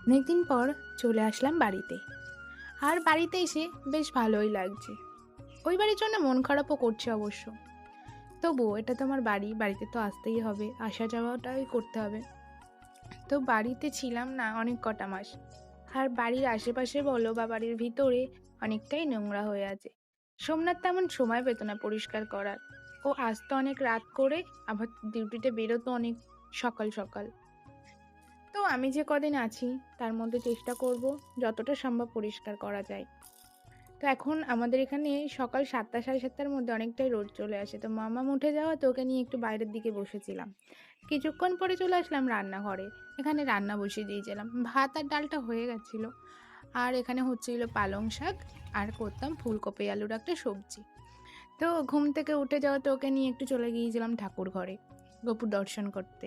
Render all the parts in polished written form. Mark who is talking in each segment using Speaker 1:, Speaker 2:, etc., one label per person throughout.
Speaker 1: অনেকদিন পর চলে আসলাম বাড়িতে। আর বাড়িতে এসে বেশ ভালোই লাগছে। ওই বাড়ির জন্য মন খারাপও করছে অবশ্য। তবুও এটা তো আমার বাড়ি, বাড়িতে তো আসতেই হবে, আসা যাওয়াটাই করতে হবে। তো বাড়িতে ছিলাম না অনেক কটা মাস। আর বাড়ির আশেপাশে বলো বা বাড়ির ভিতরে অনেকটাই নোংরা হয়ে আছে। সোমনাথ তেমন সময় পেত না পরিষ্কার করার। ও আসতো অনেক রাত করে, আবার ডিউটিতে বেরোতো অনেক সকাল সকাল। তো আমি যে কদিন আছি তার মধ্যে চেষ্টা করব যতটা সম্ভব পরিষ্কার করা যায়। তো এখন আমাদের এখানে সকাল 7টা সাড়ে 7টার মধ্যে অনেকটাই রোদ চলে আসে। তো মামা উঠে যাওয়া, তো ওকে নিয়ে একটু বাইরের দিকে বসেছিলাম। কিছুক্ষণ পরে চলে আসলাম রান্নাঘরে। এখানে রান্না বসিয়ে দিয়েছিলাম, ভাত আর ডালটা হয়ে গেছিলো। আর এখানে হচ্ছিল পালং শাক, আর করতাম ফুলকপি আলুর একটা সবজি। তো ঘুম থেকে উঠে যাওয়াতে ওকে নিয়ে একটু চলে গিয়েছিলাম ঠাকুর ঘরে গোপুর দর্শন করতে।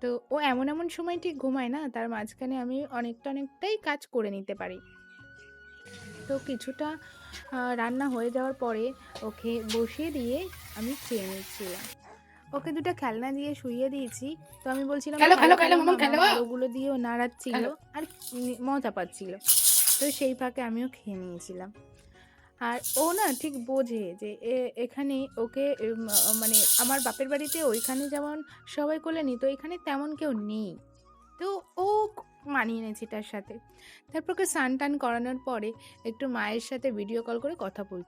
Speaker 1: তো ও এমন এমন সময় ঠিক ঘুমায় না, তার মাঝখানে আমি অনেকটাই কাজ করে নিতে পারি। তো কিছুটা রান্না হয়ে যাওয়ার পরে ওকে বসিয়ে দিয়ে আমি খেয়ে নিচ্ছিলাম। ওকে দুটো খেলনা দিয়ে শুইয়ে দিয়েছি। তো আমি বলছিলাম
Speaker 2: খেলো
Speaker 1: খেলো
Speaker 2: খেলো খেলো
Speaker 1: খেলো
Speaker 2: মামাম
Speaker 1: মামা,
Speaker 2: খেলো
Speaker 1: আর ওগুলো দিয়ে ও নাড়াচ্ছিল
Speaker 2: খেলো।
Speaker 1: আর মজা পাচ্ছিল। তো সেই ফাঁকে আমিও খেয়ে নিয়েছিলাম। আর ও না ঠিক বোঝে যে এখানে ওকে মানে আমার বাপের বাড়িতে ওইখানে যেমন সবাই কোলে নিত, এখানে তেমন কেউ নেই। তো ও মানিয়ে নিয়েছে তার সাথে। তারপর ওকে স্নান টান করানোর পরে একটু মায়ের সাথে ভিডিও কল করে কথা বল